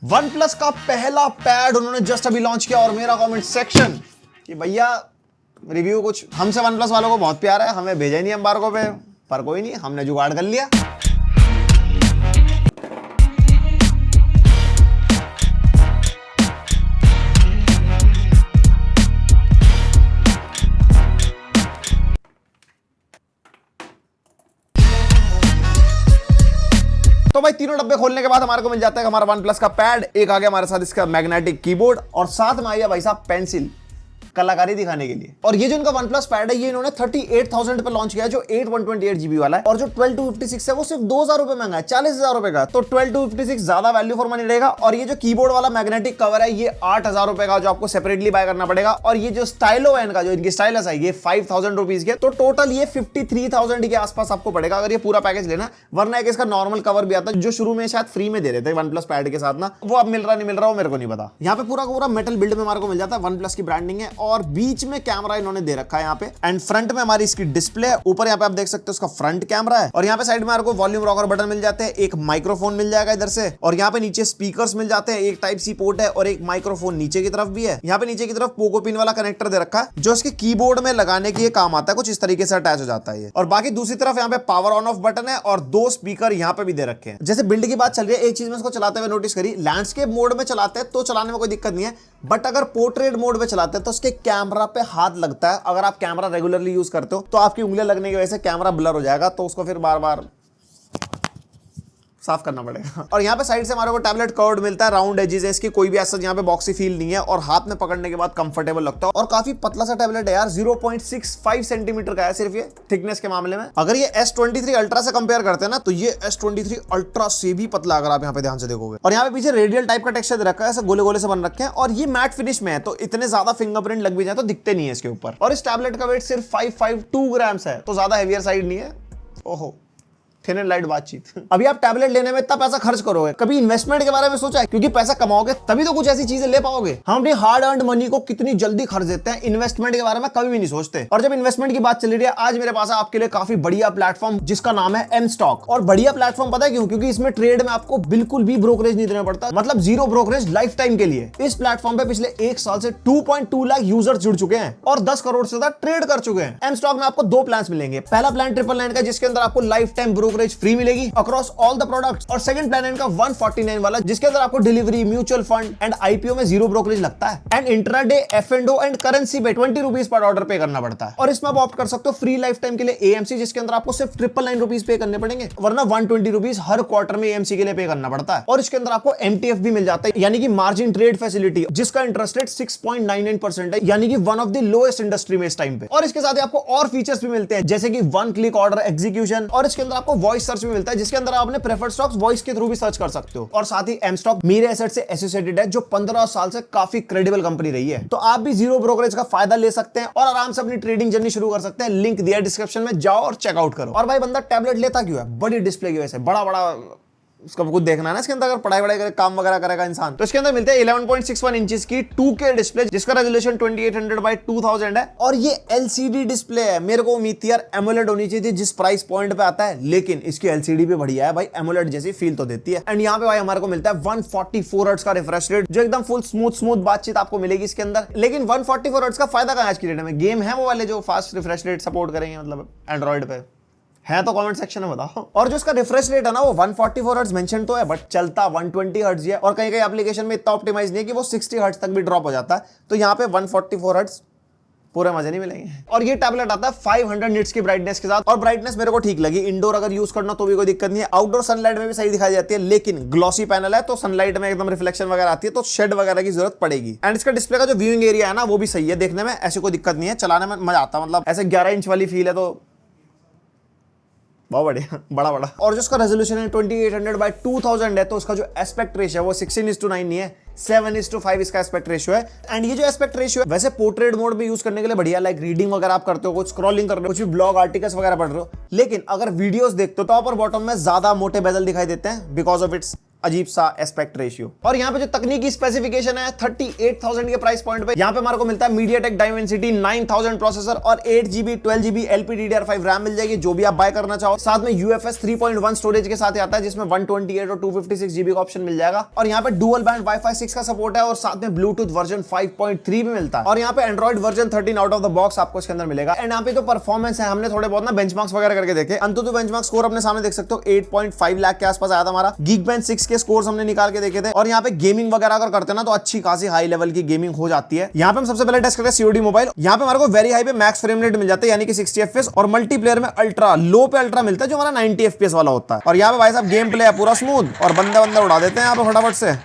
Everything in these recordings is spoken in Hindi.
वन प्लस का पहला पैड उन्होंने जस्ट अभी लॉन्च किया और मेरा कमेंट सेक्शन कि भैया रिव्यू कुछ हमसे वन प्लस वालों को बहुत प्यार है, हमें भेजा ही नहीं एम्बार्गो पे, पर कोई नहीं, हमने जुगाड़ कर लिया। तो भाई तीनों डब्बे खोलने के बाद हमारे को मिल जाता है हमारा वन प्लस का पैड, एक आ गया हमारे साथ इसका मैग्नेटिक कीबोर्ड और साथ में आया भाई साहब पेंसिल कलाकारी दिखाने के लिए। और ये जो इनका वन प्लस पैड है ये इन्होंने 38,000 पे लॉन्च किया है, जो 8/128 वाला है, और जो 12/256 है वो सिर्फ 2,000 रुपए महंगा है, 40,000 रुपए का। तो 12/256 ज्यादा वैल्यू फॉर मनी रहेगा। और ये जो कीबोर्ड वाला मैग्नेटिक कवर है ये 8,000 रुपए का, जो आपको सेपरेटली बाय करना पड़ेगा। और ये जो स्टाइलो है इनका, जो इनकी स्टाइलस है, ये 5,000 रुपीज के। तो टोटल ये 53,000 के आसपास आपको पड़ेगा अगर ये पूरा पैकेज लेना। वरना एक इसका नॉर्मल कवर भी आता है जो शुरू में शायद फ्री में दे रहे थे वन प्लस पैड के साथ ना, वो अब मिल रहा नहीं मिल रहा, वो मेरे को नहीं पता। यहाँ पे पूरा पूरा मेटल बिल्ड में हमारे को मिल जाता है, वन प्लस की ब्रांडिंग है और बीच में कैमरा इन्होंने दे रखा है यहाँ पे। एंड फ्रंट में हमारी इसकी डिस्प्ले, ऊपर यहाँ पे आप देख सकते हो उसका फ्रंट कैमरा है। और यहाँ पे साइड में आपको वॉल्यूम रॉकर बटन मिल जाते हैं, एक माइक्रोफोन मिल जाएगा इधर से, और यहाँ पे नीचे स्पीकर्स मिल जाते हैं, एक टाइप सी पोर्ट है और एक माइक्रोफोन नीचे की तरफ भी है। यहाँ पे नीचे की तरफ पोको पिन वाला कनेक्टर दे रखा है जो इसके कीबोर्ड में लगाने के काम आता है, कुछ इस तरीके से अटैच हो जाता है ये। और बाकी दूसरी तरफ यहाँ पे पावर ऑन ऑफ बटन है और 2 स्पीकर यहाँ पे भी दे रखे हैं। जैसे बिल्ड की बात चल रही है, एक चीज में इसको चलाते हुए नोटिस करी, लैंडस्केप मोड में चलाते हैं तो चलाने में कोई दिक्कत नहीं है, बट अगर पोर्ट्रेट मोड में चलाते हैं तो उसके कैमरा पे हाथ लगता है। अगर आप कैमरा रेगुलरली यूज करते हो तो आपकी उंगलियां लगने की वजह से कैमरा ब्लर हो जाएगा, तो उसको फिर बार बार साफ करना पड़ेगा। और यहाँ पे साइड से हमारे को टैबलेट कर्व्ड मिलता है, राउंड एजेस है इसकी, कोई भी ऐसा यहाँ पे बॉक्सी फील नहीं है और हाथ में पकड़ने के बाद कंफर्टेबल लगता है। और काफी पतला सा टैबलेट है यार, 0.65 सेंटीमीटर का है सिर्फ ये थिकनेस के मामले में। अगर ये S23 अल्ट्रा से कंपेयर करते हैं ना तो ये S23 अल्ट्रा से भी पतला, अगर आप यहाँ पे ध्यान से देखोगे। और यहाँ पे पीछे रेडियल टाइप का टेक्सचर रखा है, ऐसे गोले गोले से बन रखे हैं, और ये मैट फिनिश में है तो इतने ज्यादा फिंगरप्रिंट लग भी जाए तो दिखते नहीं है इसके ऊपर। और इस टैबलेट का वेट सिर्फ 552 ग्राम्स है, तो ज्यादा हेवियर साइड नहीं है। ओहो, थिन एंड लाइट बातचीत। अभी आप टैबलेट लेने में इतना पैसा खर्च करोगे, कभी इन्वेस्टमेंट के बारे में सोचा है? क्योंकि पैसा कमाओगे तभी तो कुछ ऐसी चीजें ले पाओगे। हम अपनी हार्ड अर्न्ड मनी को कितनी जल्दी खर्च देते हैं, इन्वेस्टमेंट के बारे में कभी भी नहीं सोचते। और जब इन्वेस्टमेंट की बात चल रही है, आज मेरे पास है आपके लिए काफी बढ़िया प्लेटफॉर्म जिसका नाम है एम स्टॉक। और बढ़िया प्लेटफॉर्म पता है क्यों? क्योंकि इसमें ट्रेड में आपको बिल्कुल भी ब्रोकरेज नहीं देना पड़ता, मतलब 0 ब्रोकरेज लाइफ टाइम के लिए। इस प्लेटफॉर्म पे पिछले 1 साल से 2.2 लाख यूजर्स जुड़ चुके हैं और 10 करोड़ से ज्यादा ट्रेड कर चुके हैं। एम स्टॉक में आपको 2 प्लान मिलेंगे। पहला प्लान 999 का, जिसके अंदर आपको लाइफ टाइम ब्रोकरेज फ्री मिलेगी अक्रॉस ऑल द प्रोडक्ट्स, और सेकंड प्लान इनका 149 वाला, जिसके अंदर आपको delivery, mutual fund and IPO में 0 ब्रोकरेज लगता है। And intraday, F&O and currency पे 20 रुपीज पर ऑर्डर पे करना पड़ता है। और इसमें आप ऑप्ट कर सकते हो फ्री लाइफ टाइम के लिए AMC, जिसके अंदर आपको सिर्फ 999 रुपीज पे करने पड़ेंगे, वरना 120 रुपीज हर क्वार्टर में AMC के लिए पे करना पड़ता है। और इसके अंदर आपको MTF भी मिल जाता है, यानी कि मार्जिन ट्रेड फैसिलिटी, जिसका इंटरेस्ट रेट 6.99% है, यानी कि one of the lowest industry में इस टाइम पे। और इसके साथ ही आपको और फीचर्स भी मिलते हैं, जैसे कि 1 क्लिक ऑर्डर एग्जीक्यूशन, और इसके अंदर आपको वॉइस सर्च भी मिलता है, जिसके अंदर आपने प्रेफर्ड स्टॉक्स वॉइस के थ्रू भी सर्च कर सकते हो। और साथ ही एम स्टॉक मेरे एसेट से एसोसिएटेड है, जो 15 साल से काफी क्रेडिबल कंपनी रही है। तो आप भी 0 ब्रोकरेज का फायदा ले सकते हैं और आराम से अपनी ट्रेडिंग जर्नी शुरू कर सकते हैं। लिंक दिया डिस्क्रिप्शन में, जाओ और चेकआउट करो। और भाई बंदा टैबलेट लेता क्यों है? बड़ी डिस्प्ले की वजह से, बड़ा बड़ा उसका कुछ देखना है ना इसके अंदर, अगर पढ़ाई करे, काम वगैरह करेगा इंसान, तो इसके अंदर मिलते हैं 11.61 इंचेस की 2K डिस्प्ले, जिसका रेजोल्यूशन 2800x2000 है। और ये LCD डिस्प्ले है। मेरे को उम्मीद थी यार एमोलेड होनी चाहिए थी जिस प्राइस पॉइंट पे आता है, लेकिन इसकी LCD भी बढ़िया है भाई, एमोलेड जैसी फील तो देती है। एंड यहाँ पे भाई हमारे को मिलता है 144 हर्ट्ज का रिफ्रेश रेट, जो एकदम फुल स्मूथ बातचीत आपको मिलेगी इसके अंदर। लेकिन 144 हर्ट्ज का फायदा कहाँ है आज की डेट में? गेम है वो वाले जो फास्ट रिफ्रेश रेट सपोर्ट करेंगे, मतलब एंड्रॉइड पे है तो कमेंट सेक्शन में बताओ। और जो इसका रिफ्रेश रेट है ना, वो 144 हर्ट्ज मेंशन तो है, बट चलता 120 हर्ट्ज है। और कहीं कहीं एप्लीकेशन में इतना ऑप्टिमाइज नहीं है कि वो 60 हर्ट्ज तक भी ड्रॉप हो जाता है। तो यहाँ पे 144 हर्ट्ज पूरे मजे नहीं मिलेंगे। और ये टैबलेट आता है 500 निट्स की ब्राइटनेस के साथ, और ब्राइटनेस मेरे को ठीक लगी। इंडोर अगर यूज करना तो भी कोई दिक्कत नहीं है, आउटडोर सनलाइट में भी सही दिखाई जाती है, लेकिन ग्लॉसी पैनल है तो सनलाइट में एकदम रिफ्लेक्शन वगैरह आती है, तो शेड वगैरह की जरूरत पड़ेगी। एंड इसका डिस्प्ले का जो व्यूइंग एरिया है ना, वो भी सही है देखने में, ऐसी कोई दिक्कत नहीं है, चलाने में मजा आता है। मतलब ऐसे 11 इंच वाली फील है तो बहुत बढ़िया, बड़ा। और जो इसका रेजोल्यूशन है 2800x2000 है, तो उसका जो एस्पेक्ट रेशियो है वो 16:9 नहीं है, 7:5 इसका एस्पेक्ट रेशियो है। एंड ये जो एस्पेक्ट रेशियो है वैसे पोर्ट्रेट मोड में यूज करने के लिए बढ़िया, लाइक रीडिंग वगैरह आप करते हो, कुछ स्क्रॉलिंग कर रहे हो, कुछ भी ब्लॉग आर्टिकल्स वगैरह पढ़ रहे हो। लेकिन अगर वीडियोस देखते हो टॉप और बॉटम में ज्यादा मोटे बेजल दिखाई देते हैं बिकॉज ऑफ इट्स अजीब सा एस्पेक्ट रेशियो। और यहाँ पे जो तकनीकी स्पेसिफिकेशन है 38,000 के प्राइस पॉइंट पे यहाँ पे हमारे को मिलता है MediaTek Dimensity 9000 प्रोसेसर और 8GB 12GB LPDDR5 रैम मिल जाएगी, जो भी आप बाय करना चाहो। साथ में UFS 3.1 स्टोरेज के साथ आता है, जिसमें 128 और 256GB का ऑप्शन मिल जाएगा। और यहाँ पे डुअल बैंड Wi-Fi 6 का सपोर्ट है और साथ में ब्लूटूथ वर्जन 5.3 भी मिलता है। और यहाँ पे Android version 13 out of the box आपको इसके अंदर मिलेगा। एंड यहाँ पे जो परफॉर्मेंस है, हमने थोड़े बहुत ना बेंचमार्क्स वगैरह करके देखे। अंतुतु बेंचमार्क स्कोर अपने सामने देख सकते हो, 8.5 लाख के आसपास आया था हमारा। Geekbench 6 के स्कोर्स हमने निकाल के देखे थे। और यहाँ पे गेमिंग वगैरह अगर करते हैं ना, तो अच्छी खासी हाई लेवल की गेमिंग हो जाती है। यहाँ पे हम सबसे पहले टेस्ट करते हैं COD मोबाइल। यहाँ पे हमारे को वेरी हाई पे मैक्स फ्रेम रेट मिल जाता है, यानी कि 60 FPS, और मल्टीप्लेयर में अल्ट्रा लो पे अल्ट्रा मिलता है, जो हमारा 90 FPS वाला होता है। और यहाँ पे भाई साहब गेम प्ले है पूरा स्मूथ, और बंदा उड़ा देते हैं यहाँ पे फटाफट से।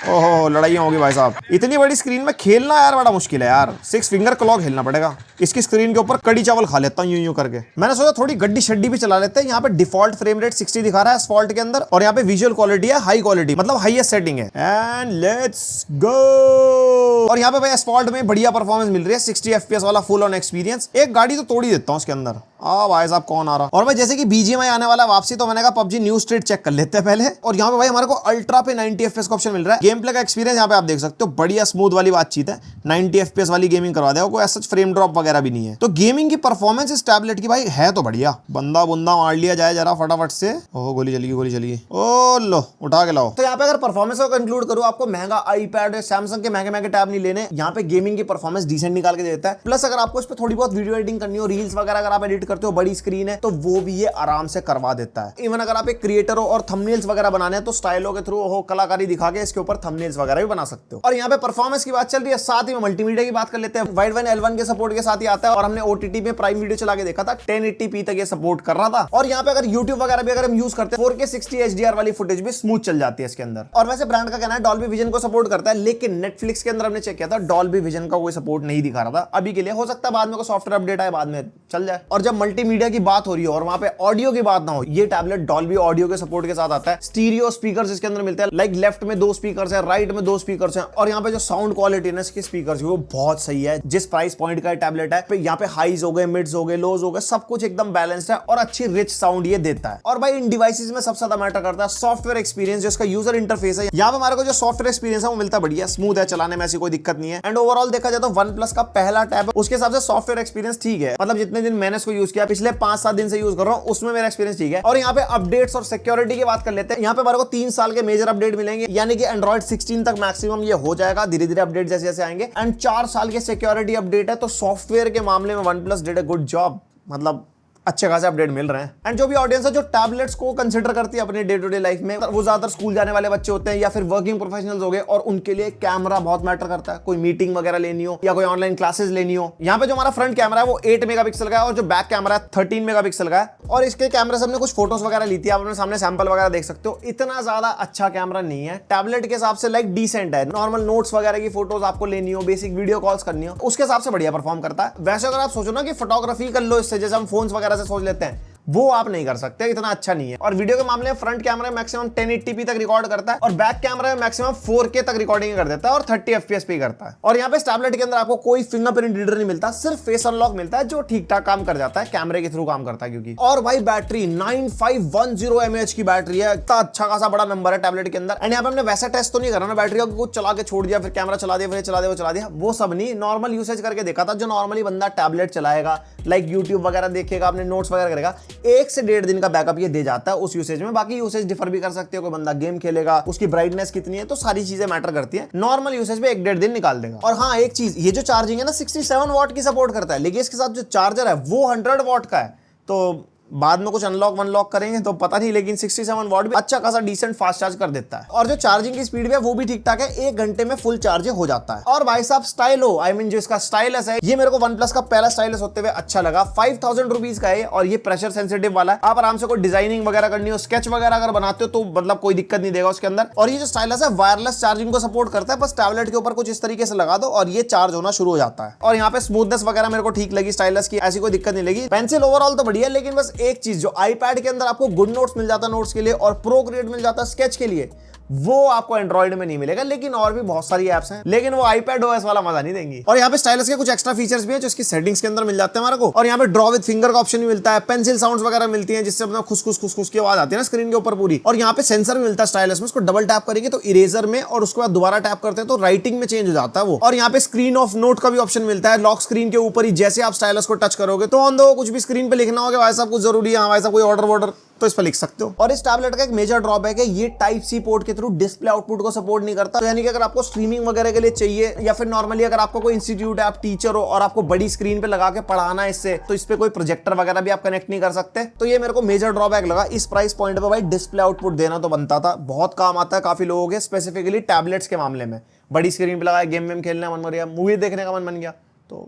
ओहो, लड़ाइयाँ होगी भाई साहब। इतनी बड़ी स्क्रीन में खेलना यार बड़ा मुश्किल है यार, 6 फिंगर क्लॉक खेलना पड़ेगा। इसकी स्क्रीन के ऊपर कड़ी चावल खा लेता हूँ यूं करके। मैंने सोचा थोड़ी गड्डी शड्डी भी चला लेते हैं। यहाँ पे डिफॉल्ट फ्रेम रेट 60 दिखा रहा है एस्फॉल्ट के अंदर, और यहाँ पे विजुअल क्वालिटी है हाई क्वालिटी, मतलब हाईएस्ट सेटिंग है। And let's go. और यहाँ पे भाई एस्फॉल्ट में बढ़िया परफॉर्मेंस मिल रही है, 60 FPS वाला फुल ऑन एक्सपीरियंस। एक गाड़ी तो तोड़ ही देता हूँ उसके अंदर। भाई साहब कौन आ रहा। और भाई जैसे कि BGMI आने वाला वापसी, तो मैंने कहा PUBG न्यू स्ट्रीट चेक कर लेते हैं पहले। और यहाँ पे भाई हमारे को अल्ट्रा पे 90 FPS का ऑप्शन मिल रहा है। गेम प्ले का एक्सपीरियंस यहाँ पे आप देख सकते हो, बढ़िया स्मूथ वाली बातचीत है। 90 FPS वाली गेमिंग करवा देगा, कोई ऐसा फ्रेम ड्रॉप वगैरह भी नहीं है। तो गेमिंग की परफॉर्मेंस इस टैबलेट की भाई है तो बढ़िया। बंदा मार लिया जाए जरा फटाफट से। ओह गोली चली। ओ लो उठा के लाओ। तो यहाँ पे अगर परफॉर्मेंस को कंक्लूड करूँ, आपको महंगा iPad सैमसंग के महंगे टैब नहीं लेने। यहाँ पे गेमिंग की परफॉर्मेंस डिसेंट निकाल के देता है। प्लस अगर आपको इस पे थोड़ी बहुत वीडियो एडिटिंग करनी हो, रील्स वगैरह अगर आप एडिट करते हो, बड़ी स्क्रीन है, तो वो भी ये आराम से करवा देता है। इवन अगर आप एक क्रिएटर हो और थंबनेल्स वगैरह बनाने हैं, तो स्टाइलो के थ्रू हो कलाकारी दिखा के इसके ऊपर थंबनेल्स वगैरह भी बना सकते हो। और यहाँ पे परफॉर्मेंस की बात चल रही है, साथ ही में मल्टीमीडिया की बात कर लेते हैं। वाइड वन L1 के सपोर्ट के साथ ही आता है, और हमने OTT में प्राइम वीडियो चला के देखा था, 1080p तक ये सपोर्ट कर रहा था। और यहाँ पे अगर YouTube वगैरह भी अगर हम यूज करते हैं, 4K 60 HDR वाली फुटेज भी स्मूथ चल जाती है इसके अंदर। और वैसे ब्रांड का कहना है डॉल्बी विजन को सपोर्ट करता है, लेकिन नेटफ्लिक्स के अंदर हमने चेक किया था, डॉल्बी विजन का कोई सपोर्ट नहीं दिखा रहा था अभी के लिए। हो सकता है बाद में कोई सॉफ्टवेयर अपडेट आए, बाद में चल जाए। और जब मल्टीमीडिया की बात हो रही है और वहां पे ऑडियो की बात ना हो, ये टैबलेट डॉल्बी ऑडियो के सपोर्ट के साथ आता है। स्टीरियो स्पीकर्स इसके अंदर मिलते हैं, लाइक लेफ्ट में 2 स्पीकर्स है, राइट में 2 स्पीकर्स हैं। और यहाँ पे जो साउंड क्वालिटी है इसके स्पीकर्स वो बहुत सही है। जिस प्राइस पॉइंट का टैबलेट है, यहाँ पे हाईज हो गए, मिड्स हो गए, लोज हो गए, सब कुछ एकदम बैलेंस्ड है और अच्छी रिच साउंड ये देता है। और भाई इन डिवाइसेस में सबसे ज्यादा मैटर करता है सॉफ्टवेयर एक्सपीरियंस, जो इसका यूजर इंटरफेस है। यहाँ पे हमारे को जो सॉफ्टवेयर एक्सपीरियंस है वो मिलता बढ़िया, स्मूथ है, चलाने में ऐसी कोई दिक्कत नहीं है। एंड ओवरऑल देखा जाए तो OnePlus का पहला टैब है, उसके हिसाब से सॉफ्टवेयर एक्सपीरियंस ठीक है। मतलब जितने दिन मैंने इसको यूज किया, पिछले 5-7 दिन से यूज कर रहा हूँ, उसमें मेरा एक्सपीरियंस ठीक है। और यहाँ पे अपडेट्स और सिक्योरिटी की बात कर लेते हैं। यहाँ पे हमारे को 3 साल के मेजर अपडेट मिलेंगे, यानी कि Android 16 तक मैक्सिमम ये हो जाएगा, धीरे धीरे अपडेट जैसे जैसे आएंगे। एंड 4 साल के सिक्योरिटी अपडेट है। तो सॉफ्टवेयर के मामले में OnePlus did a good job, मतलब अच्छे खासे अपडेट मिल रहे हैं। एंड जो भी ऑडियंस है जो टैबलेट्स को कंसिडर करती है अपने डे टू डे लाइफ में, वो ज्यादातर स्कूल जाने वाले बच्चे होते हैं या फिर वर्किंग प्रोफेशनल्स हो गए, और उनके लिए कैमरा बहुत मैटर करता है। कोई मीटिंग वगैरह लेनी हो या कोई ऑनलाइन क्लासेस लेनी हो। यहाँ पे जो हमारा फ्रंट कैमरा है वो 8 मेगापिक्सल का है, और जो बैक कैमरा है 13 मेगापिक्सल का है। और इसके कैमरे से हमने कुछ फोटोज वगैरह ली थी, आप अपने सामने सैंपल वगैरह देख सकते हो। इतना ज्यादा अच्छा कैमरा नहीं है, टैबलेट के हिसाब से लाइक डिसेंट है। नॉर्मल नोट्स वगैरह की फोटोज आपको लेनी हो, बेसिक वीडियो कॉल्स करनी हो, उसके हिसाब से बढ़िया परफॉर्म करता है। वैसे अगर आप सोचो ना कि फोटोग्राफी कर लो इससे, जैसे हम फोन्स वगैरह से सोच लेते हैं, वो आप नहीं कर सकते, इतना अच्छा नहीं है। और वीडियो के मामले में फ्रंट कैमरा मैक्सिमम 1080p तक रिकॉर्ड करता है, और बैक कैमरा में मैक्सिमम 4K तक रिकॉर्डिंग कर देता है, और 30 FPS पे करता है। और यहाँ पे टैबलेट के अंदर आपको कोई फिंगरप्रिंट रीडर नहीं मिलता, सिर्फ फेस अनलॉक मिलता है, जो ठीक ठाक काम कर जाता है, कैमरे के थ्रू काम करता है क्योंकि। और भाई बैटरी 9510 mAh की बैटरी है, इतना अच्छा खासा बड़ा नंबर है टैबलेट के अंदर। एंड यहाँ पे हमने वैसा टेस्ट तो नहीं करा ना बैटरी का, कुछ चला के छोड़ दिया, फिर कैमरा चला दिया, फिर चला दिया, वो सब नहीं। नॉर्मल यूसेज करके देखा था, जो नॉर्मली बंदा टैबलेट चलाएगा, लाइक यूट्यूब वगैरह देखेगा, अपने नोट्स वगैरह करेगा, 1 से 1.5 दिन का बैकअप ये दे जाता है उस यूसेज में। बाकी यूसेज डिफर भी कर सकते हो, कोई बंदा गेम खेलेगा, उसकी ब्राइटनेस कितनी है, तो सारी चीजें मैटर करती है। नॉर्मल यूसेज में 1-1.5 दिन निकाल देगा। और हाँ एक चीज, ये जो चार्जिंग है ना 67 वॉट की सपोर्ट करता है, लेकिन इसके साथ जो चार्जर है वो 100 वॉट का है। तो बाद में कुछ अनलॉक करेंगे तो पता नहीं, लेकिन 67 वॉट भी अच्छा खासा डिसेंट फास्ट चार्ज कर देता है। और जो चार्जिंग की स्पीड है वो भी ठीक ठाक है, 1 घंटे में फुल चार्ज हो जाता है। और भाई साहब स्टाइलो, आई मीन जो इसका स्टाइलस है, ये मेरे को OnePlus का पहला स्टाइलस होते हुए अच्छा लगा। 5000 रुपीज का है, और ये प्रेशर सेंसिटिव वाला है। आप आराम से कोई डिजाइनिंग वगैरह करनी हो, स्केच वगैरह अगर बनाते हो, तो मतलब कोई दिक्कत नहीं देगा उसके अंदर। और ये जो स्टाइलस है वायरलेस चार्जिंग को सपोर्ट करता है, बस टैबलेट के ऊपर कुछ इस तरीके से लगा दो और ये चार्ज होना शुरू हो जाता है। और यहाँ पे स्मूथनेस वगैरह मेरे को ठीक लगी स्टाइलस की, ऐसी कोई दिक्कत नहीं लगी। पेंसिल ओवरऑल तो बढ़िया, लेकिन बस एक चीज, जो iPad के अंदर आपको गुड नोट्स मिल जाता है नोट्स के लिए, और प्रोक्रिएट मिल जाता है स्केच के लिए, वो आपको एंड्रॉइड में नहीं मिलेगा, लेकिन और भी बहुत सारी एप्स हैं, लेकिन वो आईपैड ओएस वाला मजा नहीं देंगी। और यहाँ पे स्टाइलस के कुछ एक्स्ट्रा फीचर्स भी हैं जो इसकी सेटिंग्स के अंदर मिल जाते हैं हमारे को। और यहाँ पे ड्रॉ विद फिंगर का ऑप्शन भी मिलता है, पेंसिल साउंड्स वगैरह मिलती हैं जिससे अपना खुस की आवाज आती है ना स्क्रीन के ऊपर पूरी। और यहाँ पे सेंसर भी मिलता है स्टाइलस में, उसको डबल टैप करेंगे तो इरेजर में, और उसके बाद दोबारा टैप करते हैं तो राइटिंग में चेंज हो जाता है वो। और यहाँ पे स्क्रीन ऑफ नोट का भी ऑप्शन मिलता है, लॉक स्क्रीन के ऊपर ही जैसे आप स्टाइलस को टच करोगे तो ऑन दो कुछ भी स्क्रीन पे लिखना होगा भाई साहब कुछ जरूरी है, भाई साहब कोई ऑर्डर वॉर्डर, तो इस पर लिख सकते हो। और इस टैबलेट का एक मेजर ड्रॉबैक है, ये टाइप सी पोर्ट के थ्रू डिस्प्ले आउटपुट को सपोर्ट नहीं करता। तो यानी कि अगर आपको स्ट्रीमिंग वगैरह के लिए चाहिए, या फिर नॉर्मली अगर आपको कोई इंस्टीट्यूट है, आप टीचर हो और आपको बड़ी स्क्रीन पे लगा के पढ़ाना है इससे, तो इस पे कोई प्रोजेक्टर वगैरह भी आप कनेक्ट नहीं कर सकते। तो ये मेरे को मेजर ड्रॉबैक लगा। इस प्राइस पॉइंट पे भाई डिस्प्ले आउटपुट देना तो बनता था, बहुत काम आता है काफी लोगों के, स्पेसिफिकली टैबलेट्स के मामले में। बड़ी स्क्रीन पे लगाया, गेम वेम खेलने का मन हो गया, मूवी देखने का मन बन गया, तो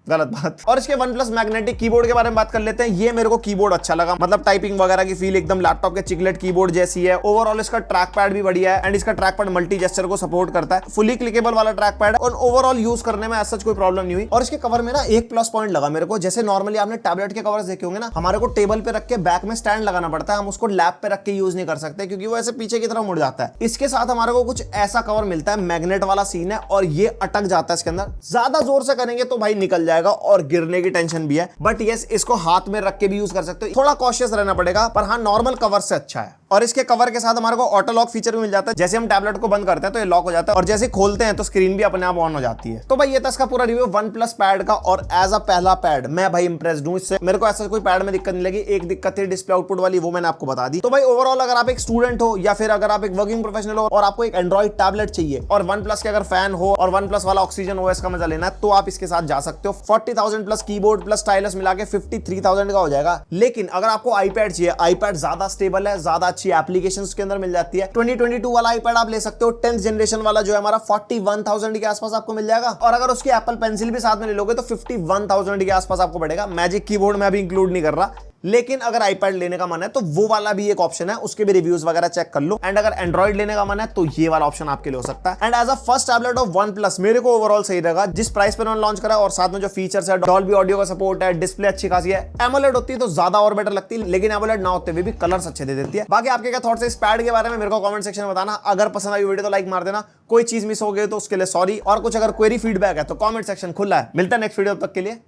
गलत बात। और इसके OnePlus मैग्नेटिक कीबोर्ड के बारे में बात कर लेते हैं। ये मेरे को कीबोर्ड अच्छा लगा, मतलब टाइपिंग वगैरह की फील एकदम लैपटॉप के चिकलेट कीबोर्ड जैसी है। ओवरऑल इसका ट्रैक पैड भी बढ़िया है, एंड इसका ट्रैक पैड मल्टी जेस्चर को सपोर्ट करता है, फुली क्लिकेबल वाला ट्रैक पैड है, और ओवरऑल यूज करने में ऐसा कोई प्रॉब्लम नहीं हुई। और इसके कवर में ना एक प्लस पॉइंट लगा मेरे को, जैसे नॉर्मली आपने टैबलेट के कवर्स देखे होंगे ना, हमारे को टेबल पे रख के बैक में स्टैंड लगाना पड़ता है, हम उसको लैप पे रख के यूज नहीं कर सकते क्योंकि वो ऐसे पीछे की तरफ मुड़ जाता है। इसके साथ हमारे को कुछ ऐसा कवर मिलता है, मैग्नेट वाला सीन है, और ये अटक जाता है इसके अंदर, ज्यादा जोर से करेंगे तो भाई निकल जाएगा और गिरने की टेंशन भी है। बट यस, इसको हाथ में रख के भी यूज कर सकते हो, थोड़ा कॉशियस रहना पड़ेगा, पर हाँ नॉर्मल कवर से अच्छा है। और इसके कवर के साथ हमारे को ऑटो लॉक फीचर भी मिल जाता है, जैसे हम टैबलेट को बंद करते हैं तो ये लॉक हो जाता है, और जैसे खोलते हैं तो स्क्रीन भी अपने आप ऑन हो जाती है। तो भाई ये था इसका पूरा रिव्यू OnePlus पैड का, और एज अ पहला पैड मैं भाई इंप्रेस्ड हूं इससे। मेरे को ऐसा कोई पैड में दिक्कत नहीं लगी। एक दिक्कत थी डिस्प्ले आउटपुट वाली, वो मैंने आपको बता दी। तो भाई ओवरऑल अगर आप एक स्टूडेंट हो, या फिर अगर आप एक वर्किंग प्रोफेशनल हो और आपको एक एंड्रॉइड टैबलेट चाहिए, और OnePlus के अगर फैन हो और OnePlus वाला ऑक्सीजन ओएस का मजा लेना है, तो आप इसके साथ जा सकते हो। 40,000 प्लस कीबोर्ड प्लस स्टाइलस मिला के 53,000 का हो जाएगा। लेकिन अगर आपको आईपैड चाहिए, आईपैड ज्यादा स्टेबल है, ज्यादा अच्छी एप्लीकेशंस के अंदर मिल जाती है। 2022 वाला आईपैड आप ले सकते हो, 10th जनरेशन वाला जो है हमारा 41,000 के आसपास आपको मिल जाएगा। और अगर उसकी एप्पल पेंसिल भी साथ में ले लोगे तो 51,000 के आसपास आपको पड़ेगा। मैजिक कीबोर्ड में अभी इंक्लूड नहीं कर रहा, लेकिन अगर आईपैड लेने का मन है तो वो वाला भी एक ऑप्शन है, उसके भी रिव्यूज वगैरह चेक कर लो। एंड अगर एंड्रॉइड लेने का मन है तो ये वाला ऑप्शन आपके लिए हो सकता है। And as a first tablet of OnePlus मेरे को ओवरऑल सही लगा, जिस प्राइस पर उन्होंने लॉन्च करा, और साथ में जो फीचर्स है, डॉल्बी ऑडियो का सपोर्ट है, डिस्प्ले अच्छी खासी है। एमोलेड होती तो ज्यादा और बेटर लगती, लेकिन एमोलेड ना होते हुए भी कलर्स अच्छे दे देती है। बाकी आपके क्या थॉट्स है इस पैड के बारे में, मेरे को कमेंट सेक्शन में बताना। अगर पसंद आई वीडियो तो लाइक मार देना, कोई चीज मिस हो गई तो उसके लिए सॉरी, और कुछ अगर क्वेरी फीडबैक है तो कमेंट सेक्शन खुला है। मिलता है नेक्स्ट वीडियो, तब तक के लिए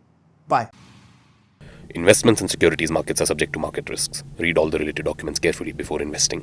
bye. Investments in securities markets are subject to market risks. Read all the related documents carefully before investing.